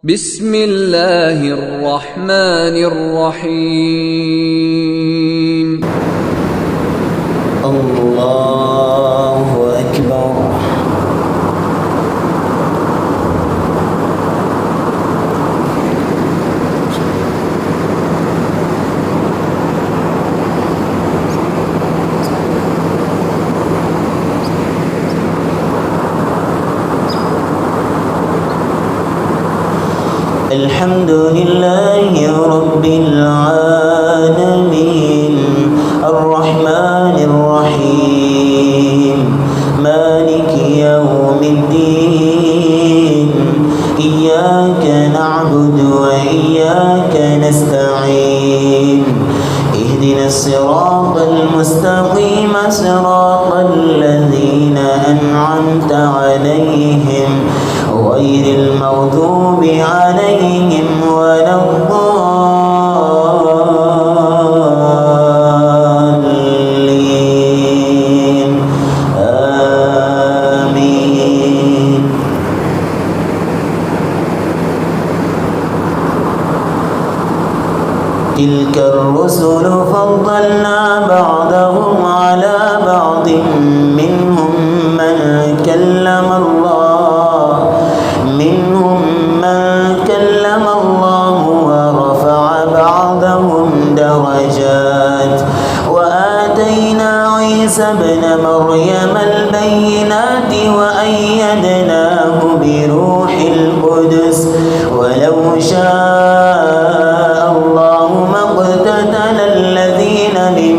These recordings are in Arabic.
بسم الله الرحمن الرحيم. الله أكبر. الحمد لله رب العالمين الرحمن الرحيم مالك يوم الدين إياك نعبد وإياك نستعين اهدنا الصراط المستقيم صراط الذين أنعمت عليهم غير المغضوب عليهم ولا الضالين آمين. تلك الرسل فضلنا بعضهم على بعض منهم من كلم الله ورفع بعضهم درجات وآتينا عيسى ابن مريم البينات وأيدناه بروح القدس ولو شاء الله ما اقتتل الذين من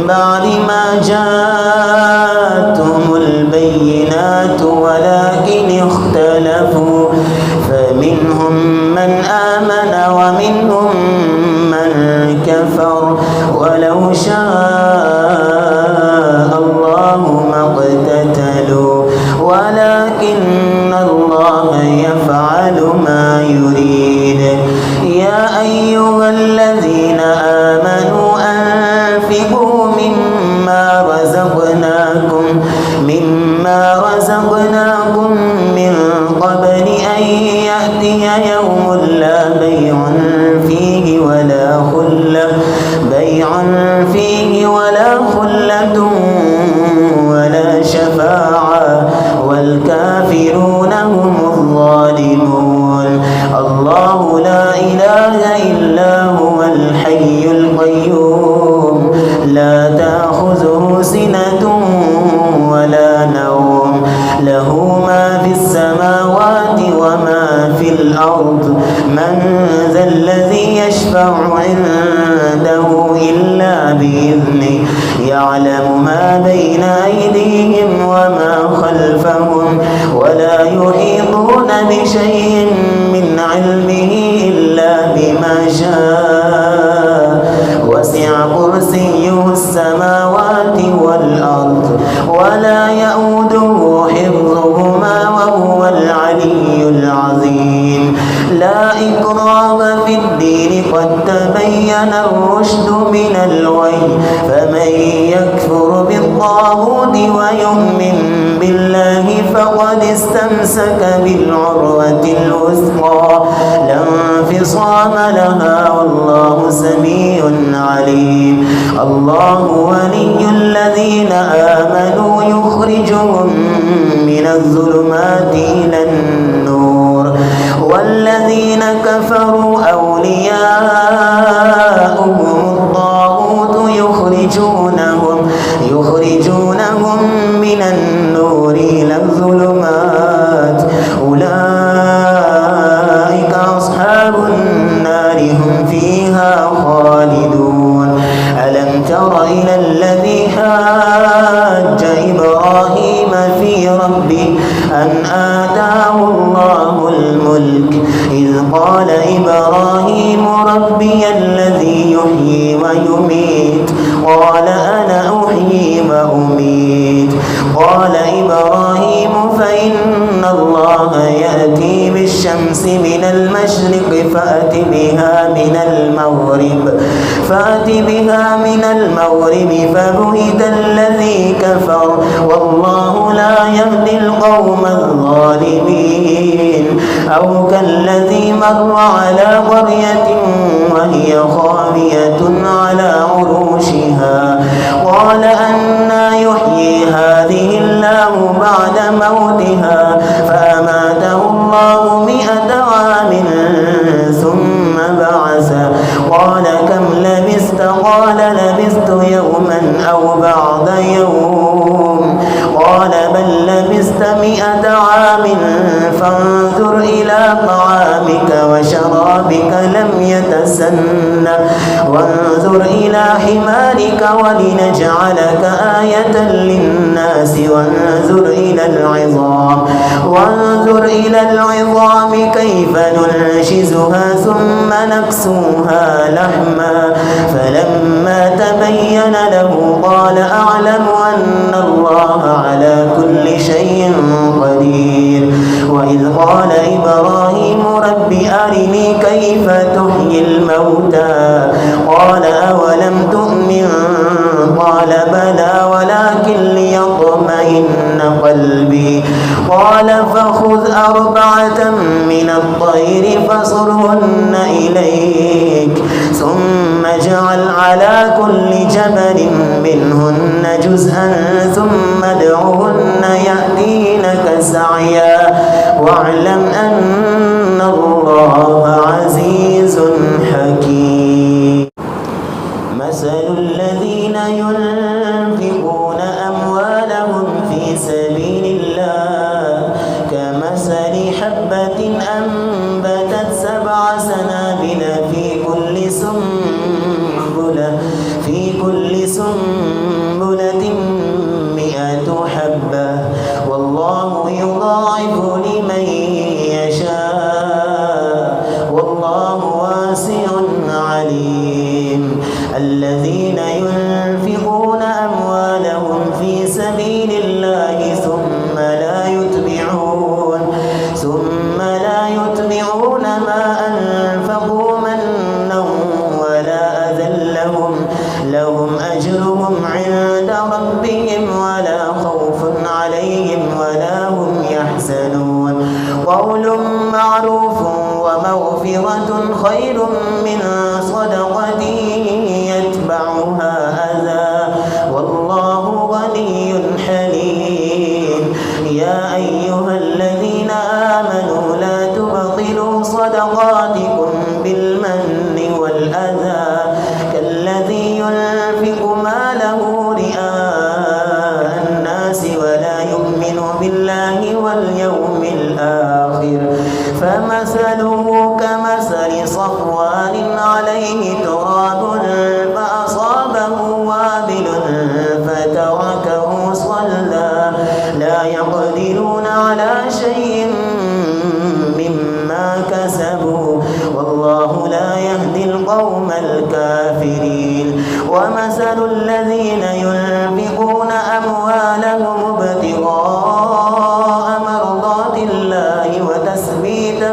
بعد ما جاءتهم البينات ولكن اختلفوا فمنهم من آمن ومنهم من كفر ولو شاء الله ما اقتتلوا ولكن الله يفعل ما يريد. يا أيها الذين آمنوا أنفقوا مما رزقناكم من قبل أن يأتي يوم لا بيع فيه ولا خلة ولا شفاعة والكافرون هم الظالمون. الله لا إله إلا هو الحي القيوم لا تأخذه سنة ولا نوم له ما في السماوات وما في الأرض من ذا الذي يشفع عنده إلا بإذنه يعلم ما بين أيديهم وما خلفهم ولا يحيطون بشيء من علمه إلا بما شاء وسع كرسيه السماوات والأرض ولا يؤوده حفظهما وهو العلي العظيم. لا إكراه في الدين قد تبين الرشد من الغي فمن يكفر بالطاغوت ويؤمن بالله فقد استمسك بالعروة الوثقى لا انفصام لها والله سميع عليم. الله ولي الذين آمنوا يخرجهم من الظلمات إلى النور والذين كفروا أولياؤهم الطاغوت يخرجونهم من النور إلى الظلمات أولئك أصحاب النار هم فيها خالدون. ألم تر إلى الذي حاج إبراهيم في ربه أن آتاه الله الملك إذ قال إبراهيم ربي الذي يحيي ويميت قال أنا أحيي وأميت قال إبراهيم فإن أن الله يأتي بالشمس من المشرق فأت بها من المغرب فبهت الذي كفر والله لا يهدي القوم الظالمين. أو كالذي مر على قرية وهي خاوية على عروشها قال أنى يحيي هذه الله بعد موتها فأماته الله 100 عام ثم بعثه قال كم لبثت قال لبثت يوما أو بعض يوم قال بل لبثت 100 عام فانظر إلى طعامك وشرابك لم يتسنه وانظر إلى حمارك ولنجعلك آية للناس وانظر إلى العظام كيف ننشزها ثم نكسوها لحما فلما تبين له قال أعلم أن الله على كل شيء قدير. وإذ قال إبراهيم رب أرني كيف تحيي الموتى قال أولم تؤمن قال بلى ولكن ليطمئن قلبي قال فخذ 4 من الطير فصرهن إليك ثم اجعل على كل جبل منهن جزءا ثم ادعهن يأتينك سعيا واعلم أن الله عزيز حكيم. مثل الذين ينفقون أموالهم في سبيل الله كمثل حبة أنبتت 7 سنابل في كل سنبلة 100 حبة والله يضاعف لمن يشاء والله واسع عليم. الذين ينفقون أموالهم في سبيل الله ثم لا يتبعون ما أنفقوا منا ولا أذى لهم أجرهم عند ربهم ولا خوف عليهم ولا هم يحزنون. قول معروف ومغفرة خير من صدقة يتبعها أذى والله غني حليم. يا أيها الذين آمنوا لا تبطلوا صدقاتكم بالمن والأذى كالذي ينفق ماله رئاء الناس ولا يؤمن بالله واليوم الآخر فمثله كمثل صفوان عليه تراب فأصابه وابل فتركه صلدا لا يقدرون على شيء مما كسبوا والله لا يهدي القوم الكافرين. ومثل الذين ينفقون أموالهم ابتغاء مرضات الله وتثبيتا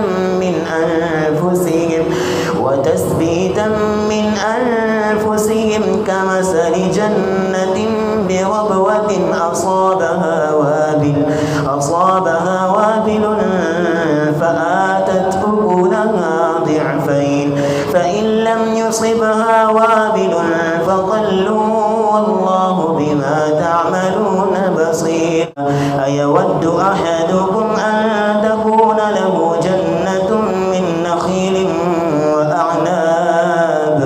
من أنفسهم كمثل جنة بربوة أصابها وابل فآتت أكلها ضعفين فإن لم يصبها وابل فطل والله بما تعملون بصير. أيود أحدكم أن تكون له جنة من نخيل وأعناب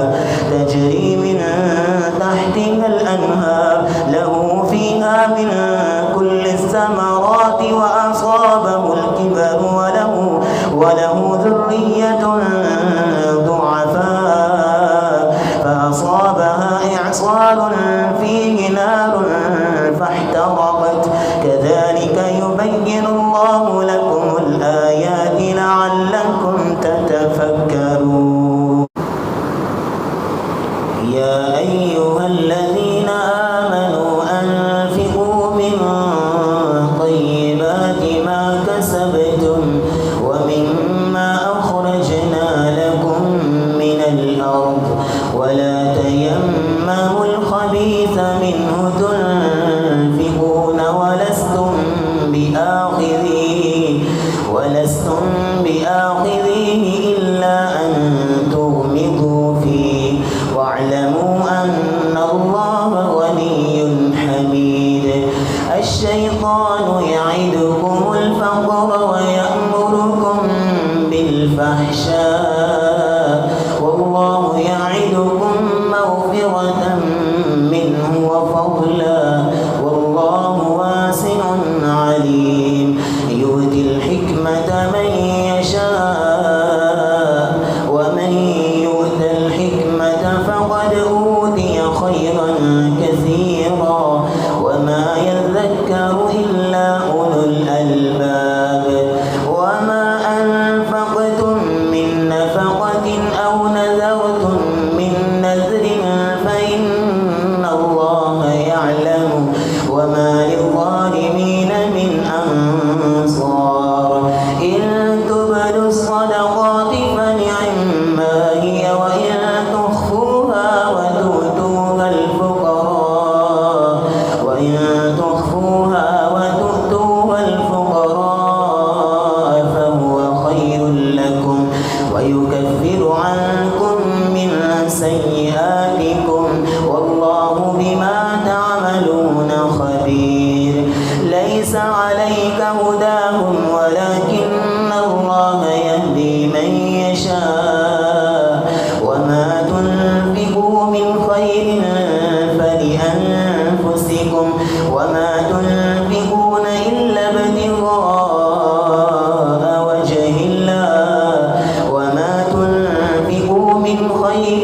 تجري من تحتها الأنهار له فيها من كل الثمرات وأصابه الكبر وله ذرية ضعفاء فأصابها إعصار فيه نار فاحترقت كذلك يبين الله لكم الآيات لعلكم تتفكرون. يا أيها الذين آمنوا أنفقوا من طيبات ما كسبتم ولستم بآخذيه إلا أن تغمضوا فيه واعلموا أن الله غني حميد. الشيطان يعدكم الفقر ويأمركم بالفحشاء والله يعدكم مغفرة منه وفضلا والله واسع عليم. يؤتي الحكمة من يشاء ومن يؤت الحكمة فقد أوتي خيرا كثيرا وما يذكر إلا أولو الألباب. وما أنفقتم من نفقة أو نذرتم من نذر فإن الله يعلم وما للظالمين من أنصار. إن تبدوا الصدقات فنعما هي وإن تخفوها وتؤتوها الفقراء فهو خير لكم ويكفر عنكم من سيئاتكم والله بما تعملون خبير. ليس عليك هداهم ولكن الله يهدي من يشاء وما تنفقوا من خير فلأنفسكم وما تنفقون إلا ابتغاء وجه الله وما تنفقوا من خير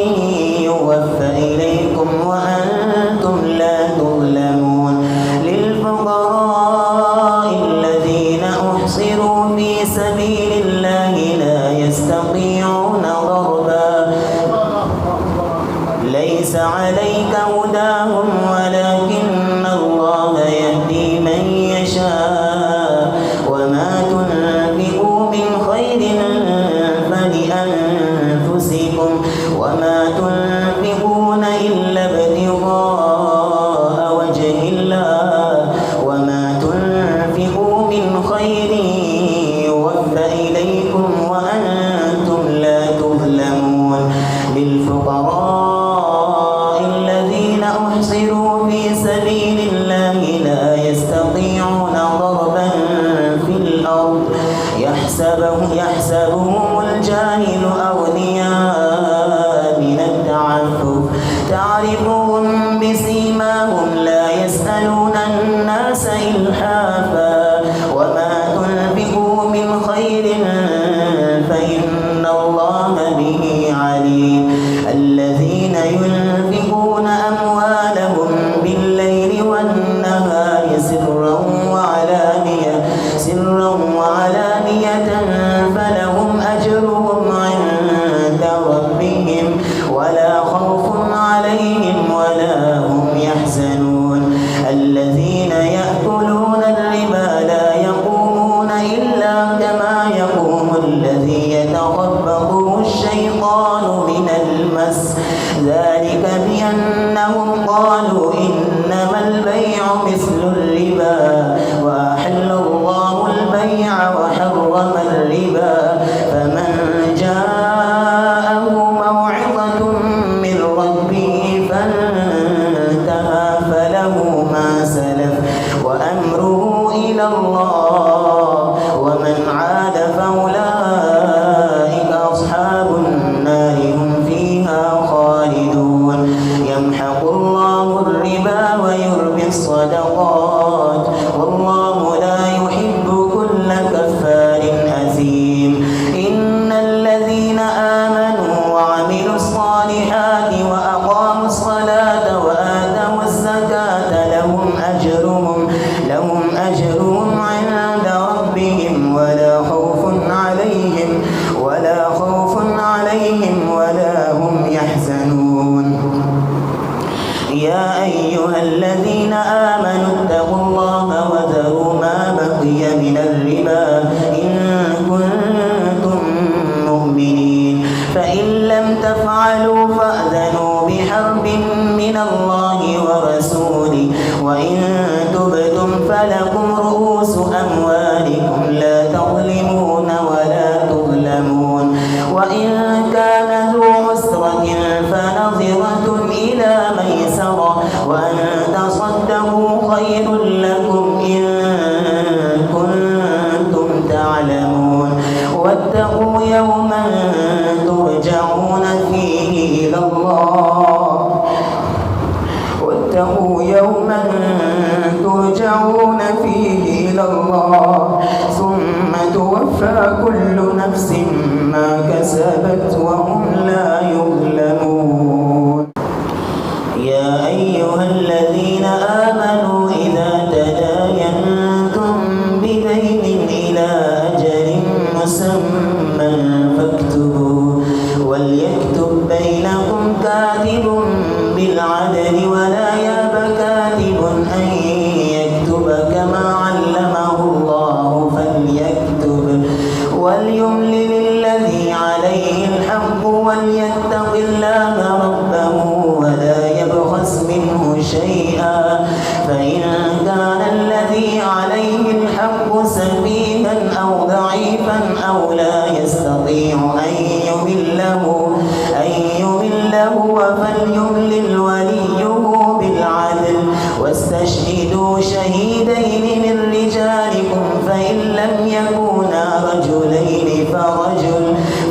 يوفى إليكم وأنتم لا تظلمون. للفقراء الذين أحصروا في سبيل الله لا يستطيعون ضربا ليس عليك هداهم ولكن الله يهدي من يشاء وما تنفقوا من خير فلأنفسكم وما تنفقون إلا ابتغاء وجه الله وما تنفقوا من خير يوفى إليكم وأنتم لا تظلمون. للفقراء الذين أحصروا في سبيل الله لا يستطيعون ضربا في الأرض يحسبهم الجاهل أغنياء من التعفف تعرفهم بسيماهم لا يسألون الناس إلحافا وما تنفقوا من خير فإن الله به عليم. الذين ينفقون أموالهم بالليل والنهار سرا وعلانية فلهم أجرهم عند ربهم ولا خوف عليهم ولا هم يحزنون. الذين يأكلون الربا لا يقومون إلا كما يقوم الذي يتخبطه الشيطان من المس ذلك بأنهم قالوا إنما البيع مثل الربا وأحل الله البيع وحرم الربا. فمن جاءه موعظة من ربه فانتهى فله ما سلف وأمره إلى الله ومن عاد فأولئك أصحاب النار هم فيها خالدون. يمحق الله الربا ويربي الصدقات والله لا يحب كل كفار أثيم. إن الذين آمنوا وعملوا الصالحات وأقاموا الصلاة وآتوا الزكاة لهم أجرهم عند ربهم ولا خوف عليهم ولا هم يحزنون. يا أيها الذين آمنوا اتقوا الله وذروا ما بقي من الربا إن كنتم مؤمنين فإن لم تفعلوا فأذنوا بحرب من الله ورسوله وإن تبتم فلكم رؤوس أموالكم لا تظلمون توفى كل نفس ما كسبت وهم لا يظلمون. يا أيها الذين آمنوا إذا تداينتم بدين إلى أجل مسمى فاكتبوا وليكتب بينكم كاتب بالعدل ولا يأب كاتب أن يكتب كما علمه الله فليكتب وليملل الذي عليه الحق وليتق الله ربه ولا يبخس منه شيئا فإن كان الذي عليه الحق سفيها أو ضعيفا أو لا يستطيع أن يمله فليملل وليه بالعدل واستشهدوا شهيدين من رجالكم فإن لم يكونا رجلين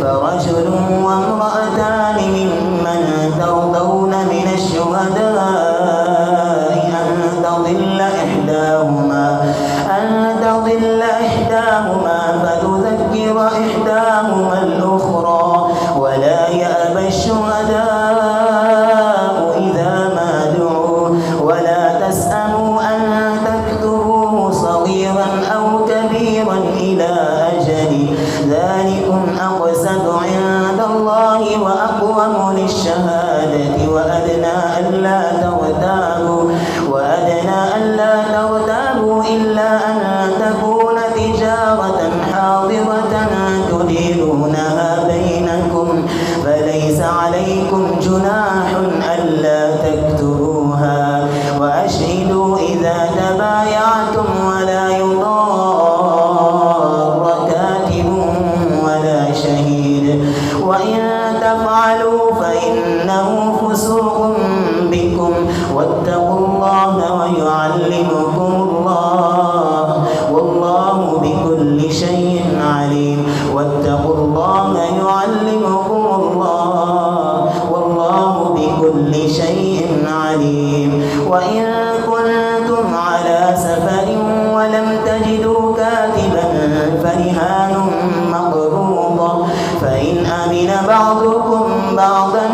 فرجل وامرأتان ممن ترضون من الشهداء أن تضل إحداهما فتذكر إحداهما الأخرى ولا يأبى الشهداء إذا ما دعوا ولا تسأموا أن تكتبوه صغيرا أو كبيرا إلى أجل ذلكم أقسط عند الله وأقوم للشهادة وأدنى ألا ترتابوا إلا أن تكون تجارة حاضرة تديرونها بينكم فليس عليكم جناح ألا تكتبوها وأشهدوا إذا تبايعتم ولا يضار كاتب ولا شهيد وإن تفعلوا فإنه فسوق بكم واتقوا الله ويعلمكم الله والله بكل شيء عليم واتقوا الله يعلمكم الله والله بكل شيء عليم. وإن كنتم على سفر ولم تجدوا كاتبا فرهان مقبوضة فإن أمن بعضكم بعضا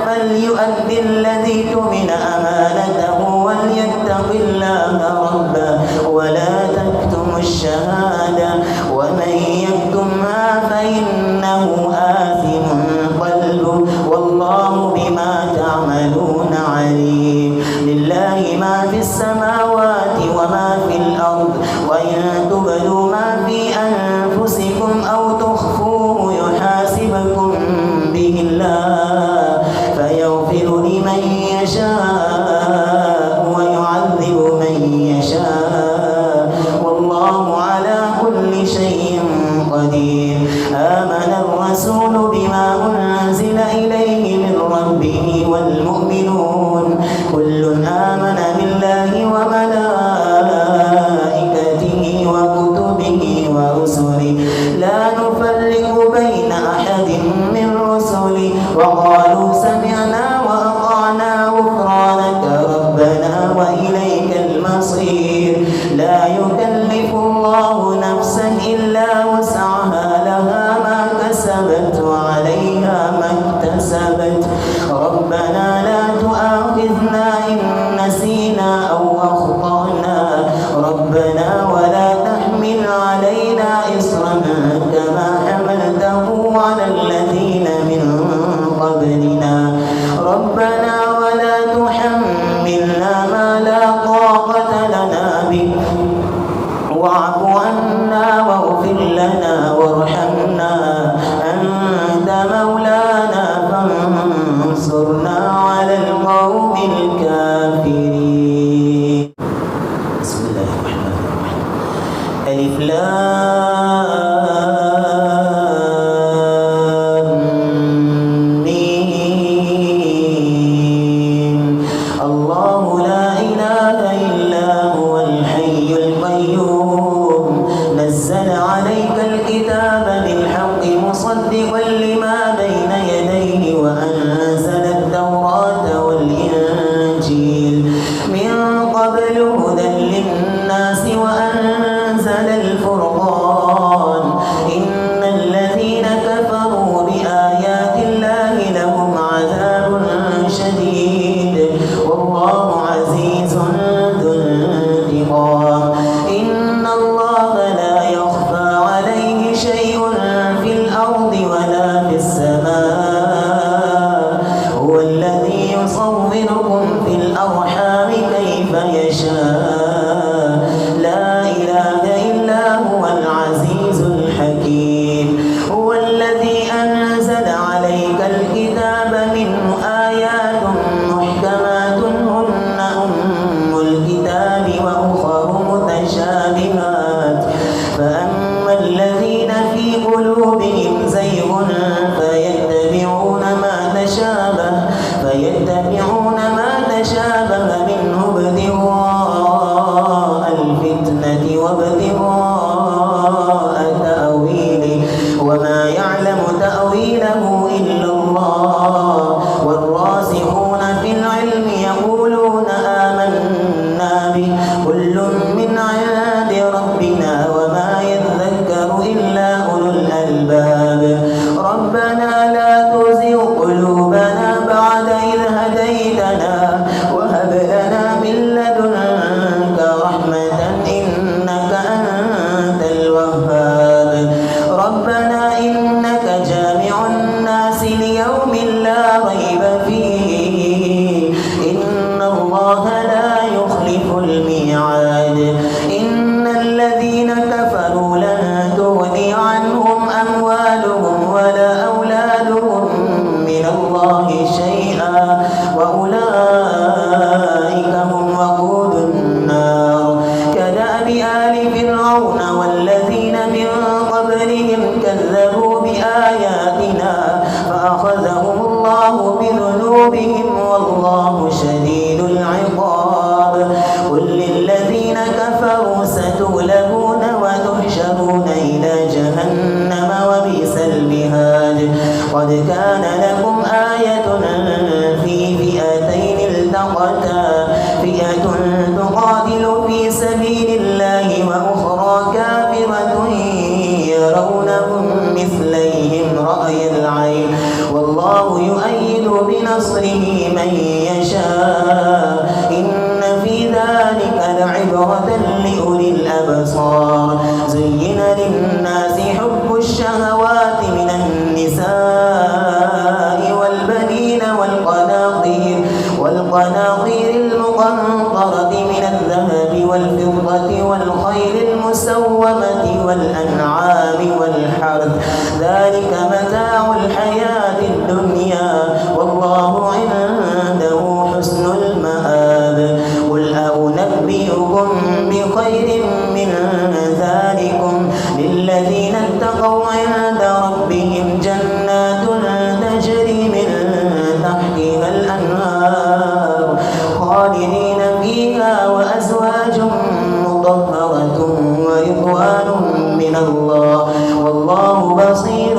فليؤدي الذي اؤتمن أمانته وليتق الله ربه ولا تكتموا الشهادة ومن يكتمها فإنه آثم قلبه والله بما تعملون عليم. لله ما في السماوات وما في الأرض وإن تبدوا ما في أنفسكم أو تخفوه يحاسبكم به الله فيغفر لمن يشاء ويعذب من يشاء والله على كل شيء قدير. آمن الرسول بما أنزل إليه من ربه والمؤمنون كل آمن بالله وملائكته وكتبه ورسله لا نفرق بين أحد من رسله وقالوا سمعنا وأطعنا غفرانك ربنا وإليك المصير. لا يكلف الله نفسا إلا وسعها لها ما كسبت وعليها ما اكتسبت ربنا لا تؤاخذنا إن نسينا أو أخطأنا ربنا ولا تحمل علينا إصرا كما حملته على الذين من قبلنا ربنا ولا تحملنا ما لا طاقة لنا به واعف عنا واغفر لنا وارحمنا أنت مولانا فانصرنا على القوم الكافرين. بسم الله الرحمن الرحيم. ألف لام ميم الله لا إله إلا هو الحي القيوم نزل عليك الكتاب بالحق مصدقا لما بين يديه وأنزل التوراة والإنجيل من قبل هدى للناس وأنزل الفرقان إن نصره من يشاء إن في ذلك لعبرة لأولي الأبصار زين للناس حب الشهوات من النساء والبنين والقناطير المقنطرة من الذهب والفضة والخيل المسومة والأنعام والحرث ذلك متاع الحياة الدنيا والله عنده حسن المآب قل أنبئكم بخير من ذلكم للذين اتقوا عند ربهم جنات تجري من تحتها الأنهار خالدين فيها وأزواج مطهرة ورضوان من الله والله بصير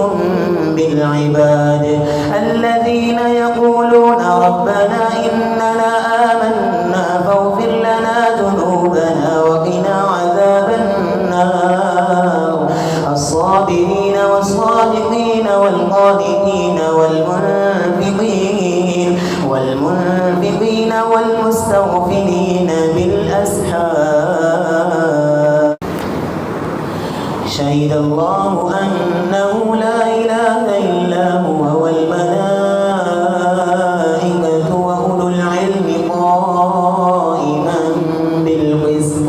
بالعباد الذين يقولون ربنا إننا آمنا فاغفر لنا ذنوبنا وقنا عذاب النار الصابرين والصادقين والقانتين والمنفقين والمستغفرين بالأسحار شهد الله أنه لا إله إلا هو والملائكة وأولو العلم قائما بالقسط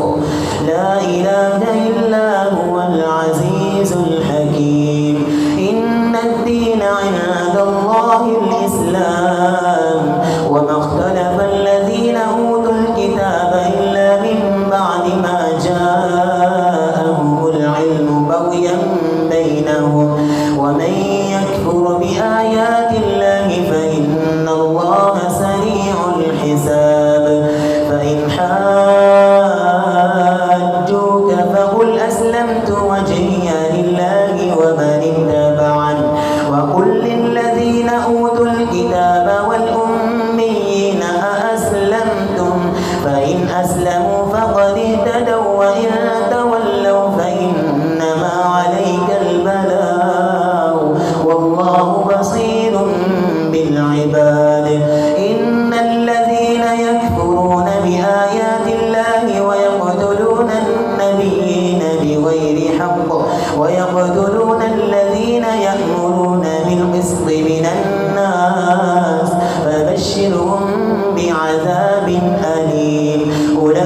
لا إله إلا هو العزيز الحكيم إن الدين عند الله الإسلام وما اختلف الذين أوتوا الكتاب إلا من بعد ما جاءهم العلم بغيا بينهم ومن يكفر بآيات الله فإن الله سريع الحساب فإن حاجوك فقل أسلمت وجهي لله ومن اتبعني وقل للذين أوتوا الكتاب والأميين أأسلمتم فإن أسلموا فقد اهتدوا وإن تولوا فإنما عليك البلاغ والله بصير بالعباد إن الذين يكفرون بآيات الله ويقتلون النبيين بغير حق ويقتلون الذين يأمرون بالقسط من الناس فبشرهم بعذاب أليم أولئك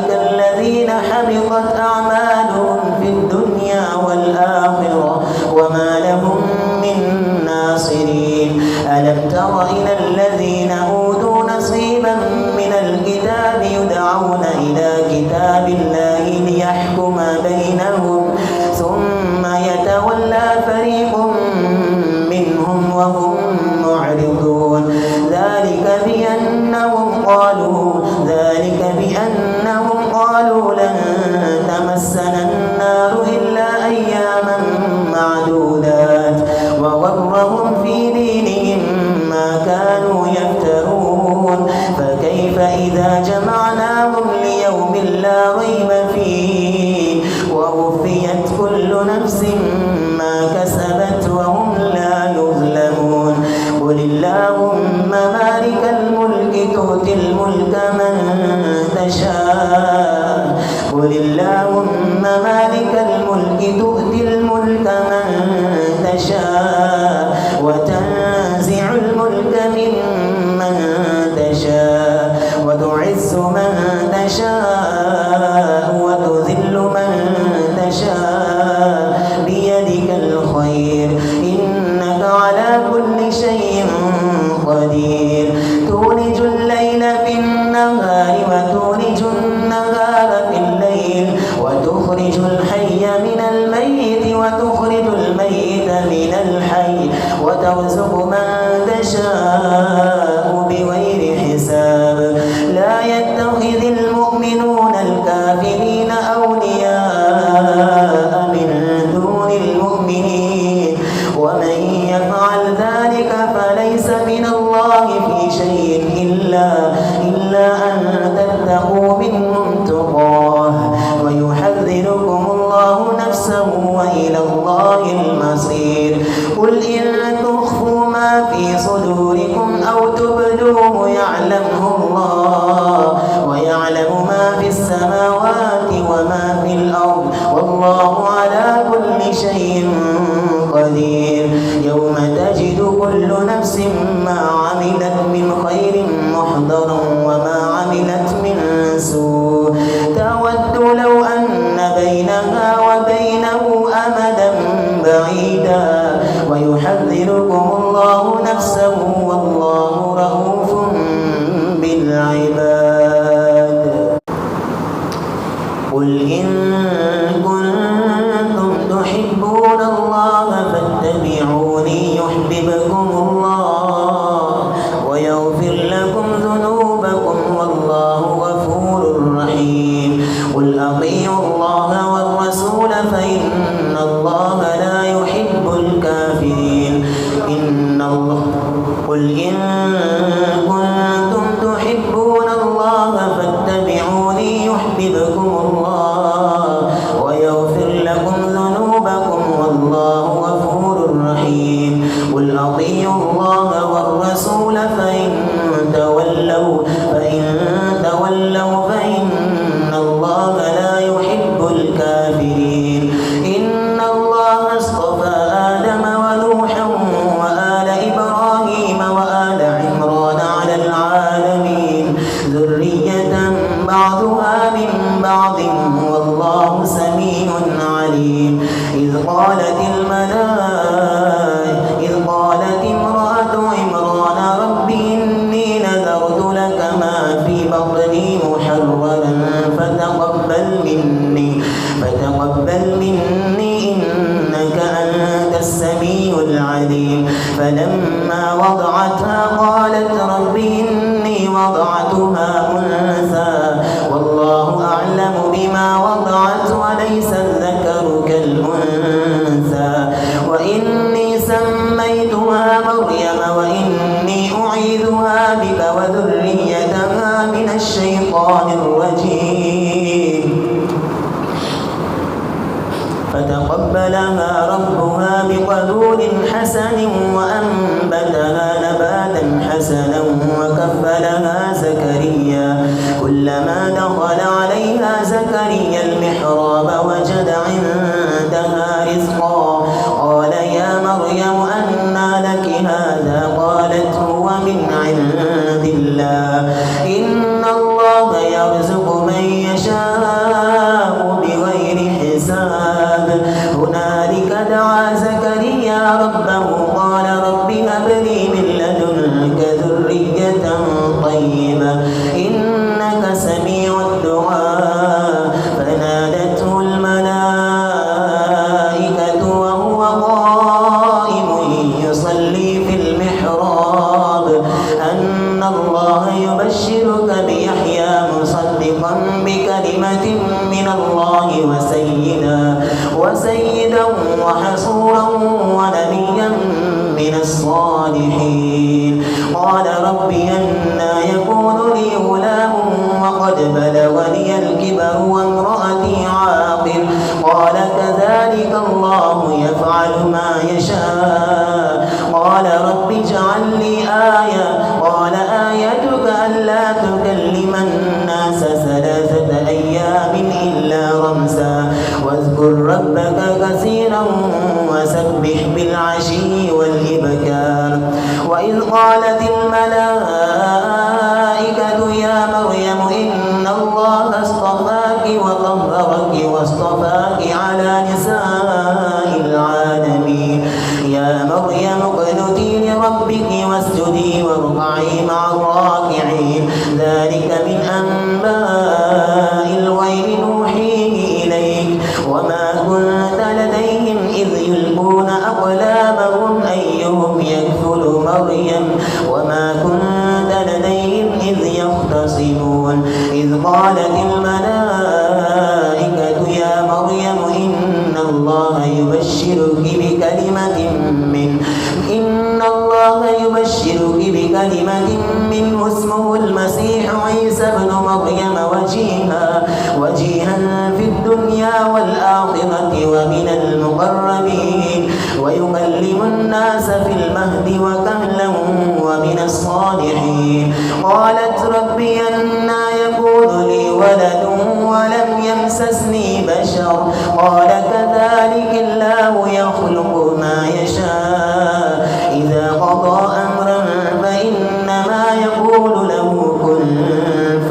الذين حبطت أعمالهم في الدنيا والآخرة وما لهم من ناصرين ألم تر إلى الذين أوتوا نصيبا من الكتاب يدعون إلى كتاب الله ليحكم بينهم ثم يتولى فريق منهم وهم معرضون ذلك بأنهم قالوا لن تمسنا النار إلا أياما معدودات وغرهم في دينهم ما كانوا يفترون فكيف إذا جمعناهم ليوم لا ريب فيه ووفيت كل نفس ما كسبت وهم لا يظلمون قل اللهم مالك الملك تؤتي الملك من تشاء قل اللهم مالك الملك تؤتي الملك من تشاء وتنزع الملك ممن تشاء وتعز من تشاء وتذل من تشاء بيدك الخير إنك على كل شيء قدير تولج الليل في النهار وتولج النهار في الليل وتخرج الحي من الميت وتخرج الميت من الحي وترزق من تشاء بغير حساب لا يتخذ المؤمنون الكافرين أولياء من دون المؤمنين ومن يفعل ذلك فليس من الله في شيء إلا أن تتقوا منهم تقاه ويحذركم الله نفسه وإلى الله المصير قل إن تخفوا ما ما في صدوركم أو تبدوه يعلمه الله ويعلم ما في السماوات وما في الأرض والله على كل شيء قدير. يوم تجد كل نفس ما عملت من خير محضرا وما عملت من سوء تود لو أن بينها وبينه أمدا بعيدا ويحذركم الله نفسه والله رؤوف بالعباد. قل إن كنتم تحبون الله فاتبعوني يحببكم الله ويغفر لكم ذنوبكم والله غفور رحيم. قل أطيعوا الله والرسول فإن الله لا يحب الكافرين. قل إن كنتم تحبون الله فاتبعوني يحببكم الله ويغفر لكم ذنوبكم والله غفور رحيم. قل أطيعوا الله والرسول فإن تولوا فإن الله لا يحب الكافرين. إن الله اصطفى آدم ونوحا وآل إبراهيم وآل عمران على العالمين ذرية بعضها من بعض والله سميع عليم. إذ قالت امرأة عمران رب إني نذرت لك ما في بطني محررا فتقبل مني إنك أنت السميع العليم. فلما وضعتها قالت رب إني وضعتها أنثى والله أعلم بما وضعت وليس الذكر كالأنثى وإني سميتها مريم وإني أعيذها بك وذريتها من الشيطان الرجيم. فتقبلها ربها بقبول حسن وأنبتها نباتا حسنا وكفلها زكريا. كلما دخل عليها زكريا المحراب وجد عندها رزقا قال يا مريم أنى لك هذا قالت هو من عند الله إن الله يرزق من يشاء بغير حساب. هنالك دعا زكريا ربه قال رب هب لي من لدنك ذرية طيبة إنك سميع الدعاء. فنادته الملائكة وهو قائم يصلي في المحراب أن الله يبشرك بيحيى مصدقا بكلمة من الله وسيدا وحصورا ونبيا من الصالحين. قال رب أنى يكون لي غلام وقد بلغني الكبر وامرأتي عاقر قال كذلك الله يفعل ما يشاء. قال رب اجعل لي آية قال آيتك ألا تكلم الناس 3 أيام إلا رمزا واذكر ربك كثيرا وسبح بالعشي والإبكار. وإذ قالت الملائكة يا مريم إن الله اصطفاك وطهرك واصطفاك على نساء العالمين. يا مريم اقنتي لربك واسجدي واركعي مع الراكعين. ذلك من أنباء الغيب نوحيه إليك وما كنت لديهم إذ يلقون أقلامهم أيهم يكفل مريم وما كنت لديهم إذ يختصمون. إذ قالت الملائكة يا مريم إن الله يبشرك بكلمة منه اسمه المسيح عيسى ابن مريم وجيها في الدنيا والآخرة ومن المقربين ويكلم الناس في المهد وكهلا ومن الصالحين. قالت ربي أنى يكون لي ولد ولم يمسسني بشر قال كذلك الله يخلق ما يشاء إذا قضى أمرا فإنما يقول له كن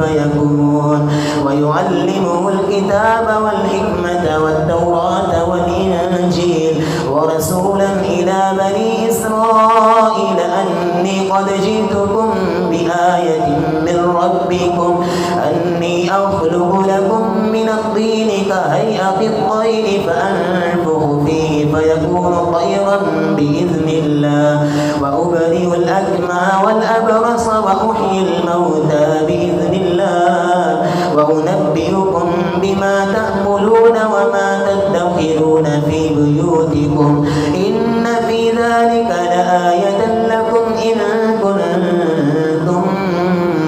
فيكون. ويعلمه الكتاب والحكمة والتوراة والإنجيل ورسولا إلى بني إسرائيل أني قد جئتكم بآية من ربكم أني أخلق لكم من الطين كهيئة الطير فأنفخ فيه فيكون طيرا بإذن الله وأبرئ الأكمى والأبرص وأحيي الموتى بإذن الله وأنبئكم بما تأكلون وما تدخرون في بيوتكم إن في ذلك لآية لكم إن كنتم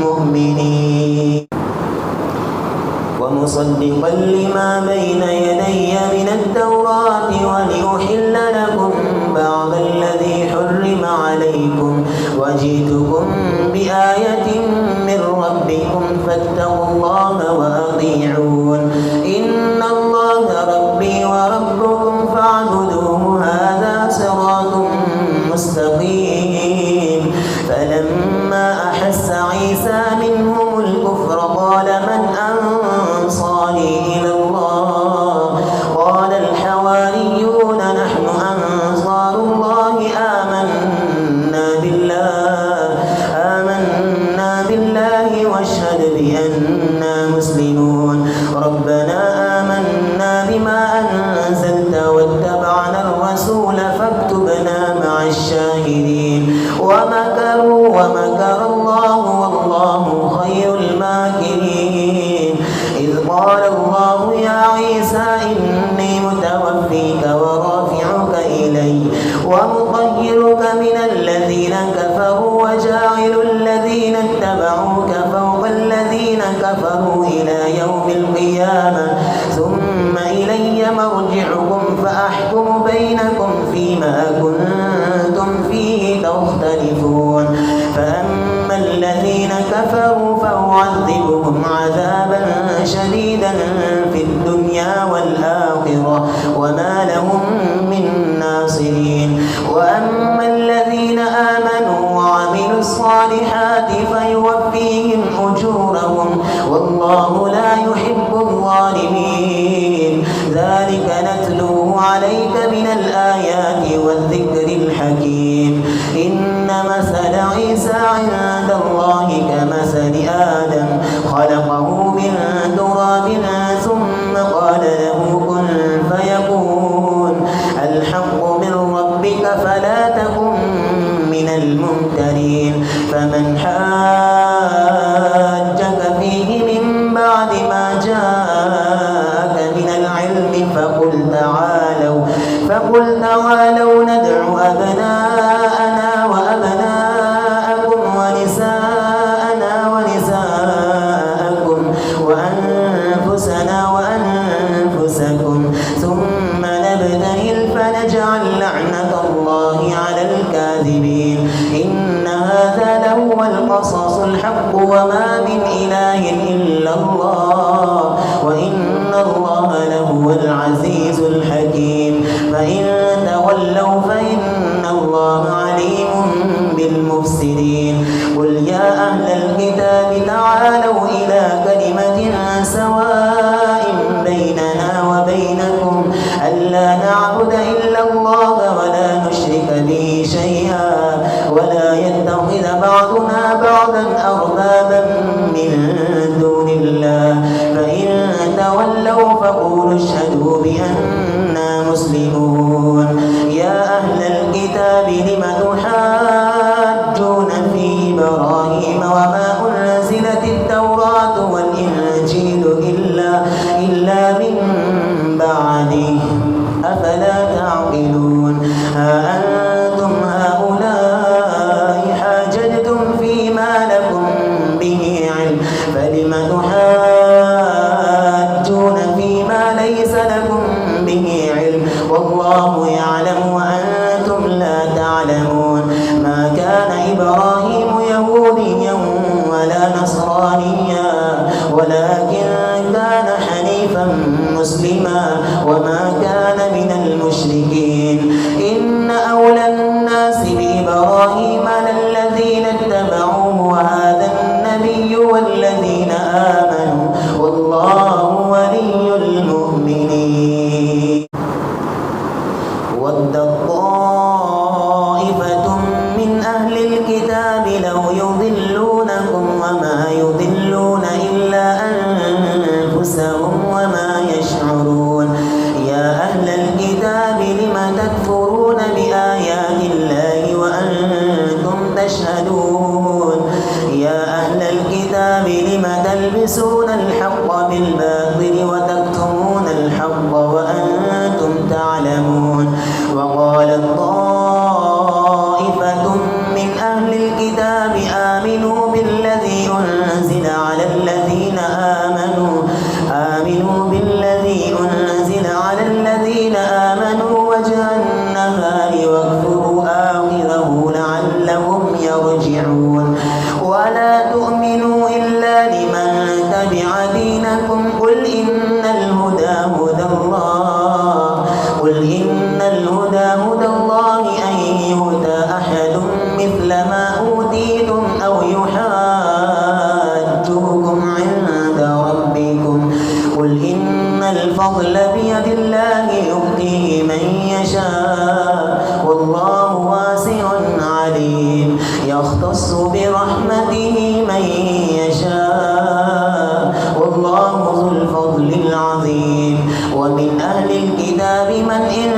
مؤمنين. ومصدقا لما بين يدي من التوراة ولأحل لكم بعض الذي حرم عليكم وجئتكم بآية من ربكم فاتقوا الله وأطيعون إن الله ربي وربكم فاعبدوه هذا صراط مستقيم. فلما أحس عيسى منهم الكفر قال من أنصاري إلى الله قال الحواريون نحن أنصار الله آمنا بالله واشهد بأننا مسلمون. ربنا آمنا بما أنزلت واتبعنا الرسول فاكتبنا مع الشاهدين. ومكروا ومكر الله والله خير الماكرين. إذ قال الله يا عيسى إني متوفيك ورافعك إلي ومطهرك من الذين كفروا وجاعل الذين اتبعوك فوق الذين كفروا إلى يوم القيامة ثم إلي مرجعكم فأحكم بينكم فيما كنتم فيه تختلفون. فأما الذين كفروا فأعذبهم عذابا شديدا في الدنيا والآخرة وما لهم من ناصرين. وأما الذين آمنوا وعملوا الصالحات فيوفيهم أجورهم والله لا يحب الظالمين. ذلك نتلوه عليك من الآيات والذكر الحكيم. إن مثل عيسى عند الله كمثل آدم خلقه من تراب ثم قال له كن فيكون. الحق من ربك فلا تكن من الممترين. فمن حاجك فيه من بعد ما جاءك من العلم فقل تعالوا ندعو أبناءنا وأبناءكم ونساءنا ونساءكم وأنفسنا وأنفسكم ثم نبتهل فنجعل لعنة الله على الكاذبين. إن هذا لهو القصص الحق وما من إله إلا الله وإن الله لهو العزيز الحكيم. فإن تولوا فإن الله عليم بالمفسدين. قل يا أهل الكتاب تعالوا إلى كلمة سواء بيننا وبينكم ألا نعبد إلا الله ولا نشرك به شيئا ولا يتخذ بعضنا بعضا أربابا من دون الله. فإن تولوا فقولوا اشهدوا بأننا مسلمون. يا أهل الكتاب لم تحاجون في إبراهيم وما أنزلت التوراة والإنجيل إلا من بعده أفلا تعقلون. ها أنتم هؤلاء حاججتم فيما لكم به علم فلم تحاجون فيما والله يعلم وأنتم لا تعلمون. ما كان إبراهيم يهوديا ولا نصرانيا ولكن كان حنيفا مسلما وما كان من المشركين. إن أولى الناس بإبراهيم للذين اتبعوه وهذا النبي والذين آمنوا والله ولي المؤمنين. ود طائفة من أهل الكتاب لو يضلونكم وما يضلون إلا أنفسهم وما يشعرون. يا أهل الكتاب لم تكفرون بآيات الله وأنتم تشهدون. يا أهل الكتاب لم تلبسون الحق بالباطل وتكتمون الحق وأنتم تعلمون. وقالت طائفة من أهل الكتاب آمنوا بالذي أنزل على الذين آمنوا وجه النهار واكفروا آخره لعلهم يرجعون. ولا تؤمنوا إلا لمن تبع دينكم قل إن الهدى هدى الله أن يؤتى أحد مثل ما أوتيتم أو يحاجوكم عند ربكم قل إن الفضل بيد الله يؤتيه من يشاء والله واسع عليم. يختص برحمته من يشاء والله ذو الفضل العظيم. ومن أهل الكتاب من إن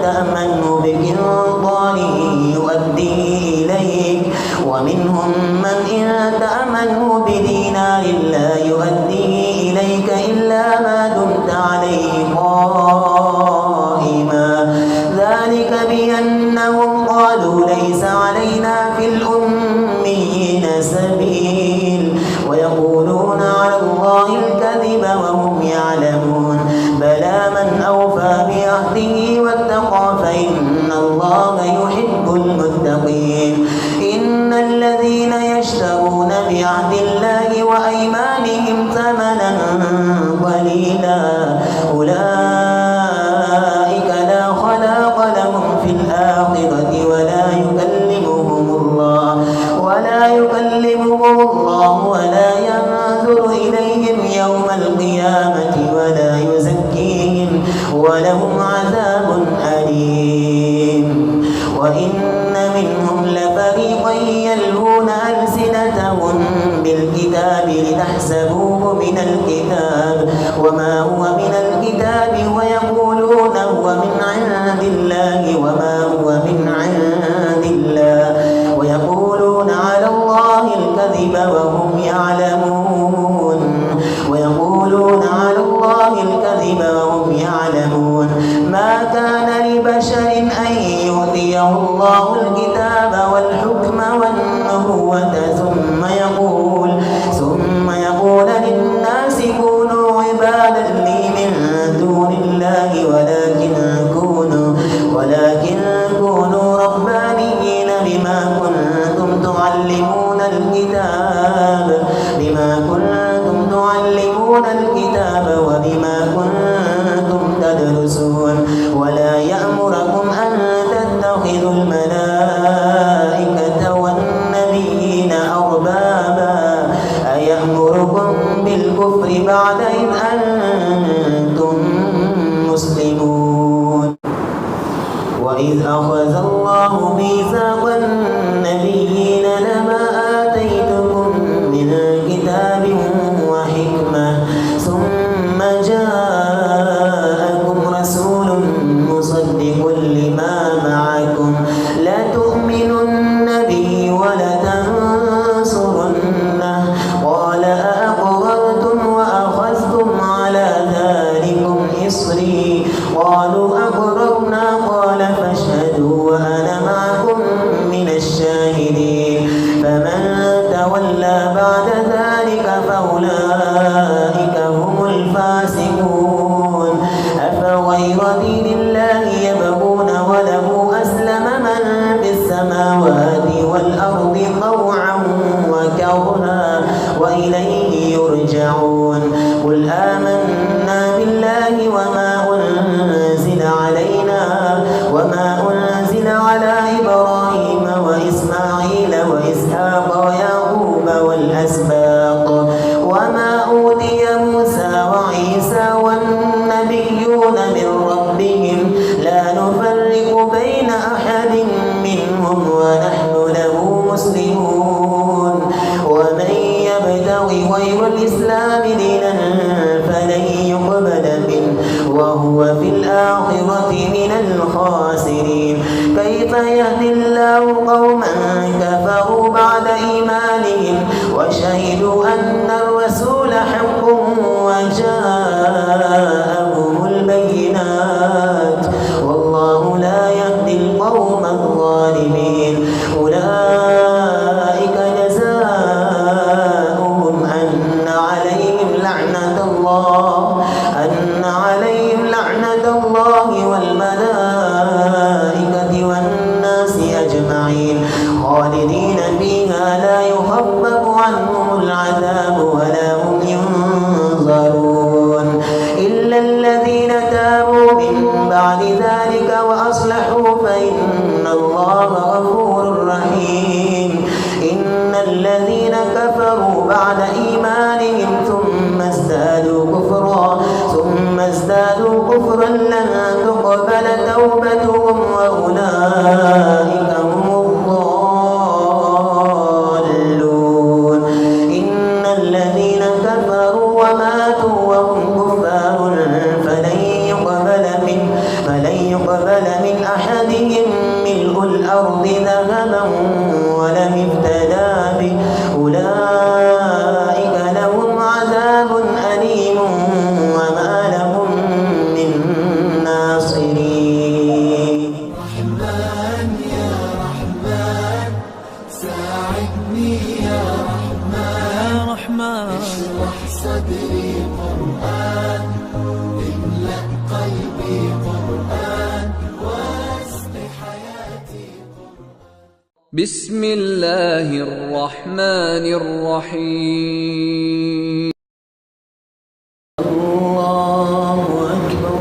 تأمنه بقنطار يؤديه إليك ومنهم من إن تأمنه بدينار لا يؤديه إليك إلا ما دمت عليه قائما. ذلك بأنهم قالوا ليس علينا في الأميين سبيل ويقولون على الله الكذب وهم يعلمون. بلى من أوفى بعهده واتقى فإن الله يحب المتقين. إن الذين يشترون بعهد الله وأيمانهم ثمنا قليلا أولئك لا خلاق لهم في الآخرة ولا يكلمهم الله ولا ينظر إليهم يوم القيامة ولا يزكيهم ولهم عذاب أليم. وإن منهم لفريقا يلوون ألسنتهم بالكتاب لتحسبوه من الكتاب وما هو من الكتاب ويقولون هو من عند الله وما هو من عند الله ويقولون على الله الكذب وهم يعلمون. ما كان لبشر أن يؤتيه الله الكتاب والحكم والنبوة ثم يقول للناس كونوا عبادا لي من دون الله ولكن كونوا ربانيين بما كنتم تعلمون الكتاب وبما كنتم تدرسون. ولا يأمركم أن تتخذوا الملائكة والنبيين أربابا أيأمركم بالكفر بعد إذ أنتم مسلمون. وإذ أخذ الله ميثاق النبيين لما آتيتكم من كتاب وحكمة ثم جاءكم رسول مصدق لما معكم لتؤمنن به ولتنصرنه قال أأقررتم وأخذتم على ذلكم إصري قالوا أقررنا قال فاشهدوا وأنا معكم من الشاهدين. فمن تولى بعد ذلك فأولئك هم الفاسقون. أفغير دين الله من الخاسرين. كيف يهدي الله قوما كفروا بعد إيمانهم وشهدوا أن الرسول حق وجاءهم البينات والله لا يهدي القوم الظالمين. أولئك جزاؤهم أن عليهم لعنة الله والملائكة والناس أجمعين خالدين فيها لا يخفف عنهم العذاب ولا هم ينظرون إلا الذين تابوا من بعد ذلك وأصلحوا فإن الله غفور رحيم. إن الذين كفروا بعد إيمانهم ثم ازدادوا كفرا لن تقبل توبتهم وأولئك هم الضالون. إن الذين كفروا وماتوا وهم كفار فلن يقبل من أحدهم ملء الأرض ذهبا ولم افتدى به أولئك لهم عذاب أليم وما لهم من ناصرين. رحمن يا رحمن ساعدني يا رحمن اشرح صدري قرآن املأ قلبي قرآن واسق حياتي قرآن. بسم الله الرحمن الرحيم. الله أكبر.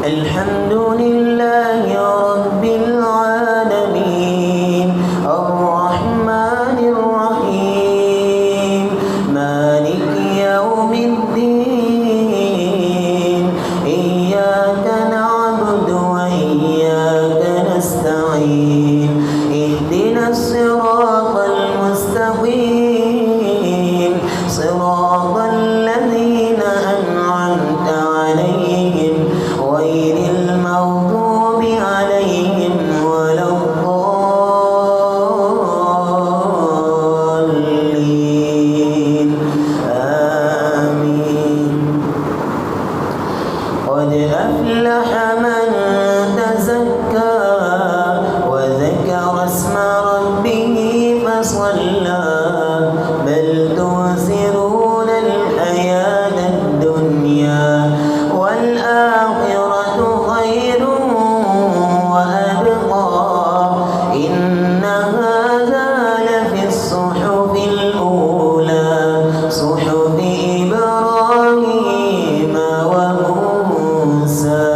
الحمد لله رب العالمين الرحمن الرحيم مالك يوم الدين إياك نعبد وإياك نستعين اهدنا الصراط المستقيم صراط الذين أنعمت عليهم غير المغضوب عليهم ولا الضالين آمين. قد أفلح من تزكى وذكر اسم ربه فصلى بل تؤثرون الحياة الدنيا والآخرة خير وأبقى إن هذا لفي الصحف الأولى صحف إبراهيم وموسى.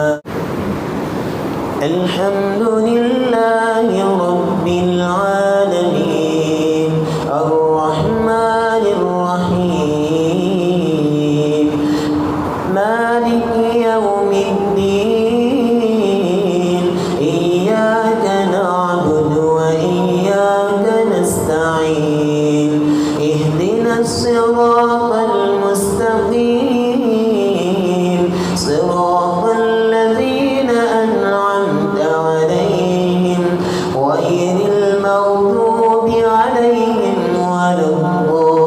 الحمد لله رب العالمين الرحمن الرحيم مالك يوم الدين إياك نعبد وإياك نستعين اهدنا الصراط المستقيم صراط الذين أنعمت عليهم غير المغضوب عليهم ولا الضالين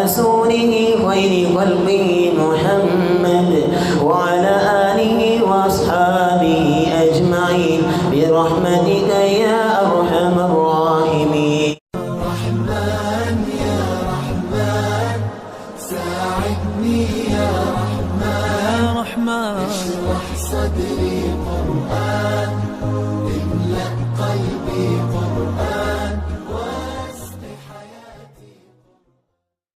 رسوله خير خلقه محمد وعلى آله وأصحابه أجمعين برحمتك يا أرحم الراحمين. رحمن يا رحمن ساعدني يا رحمن اشرح صدري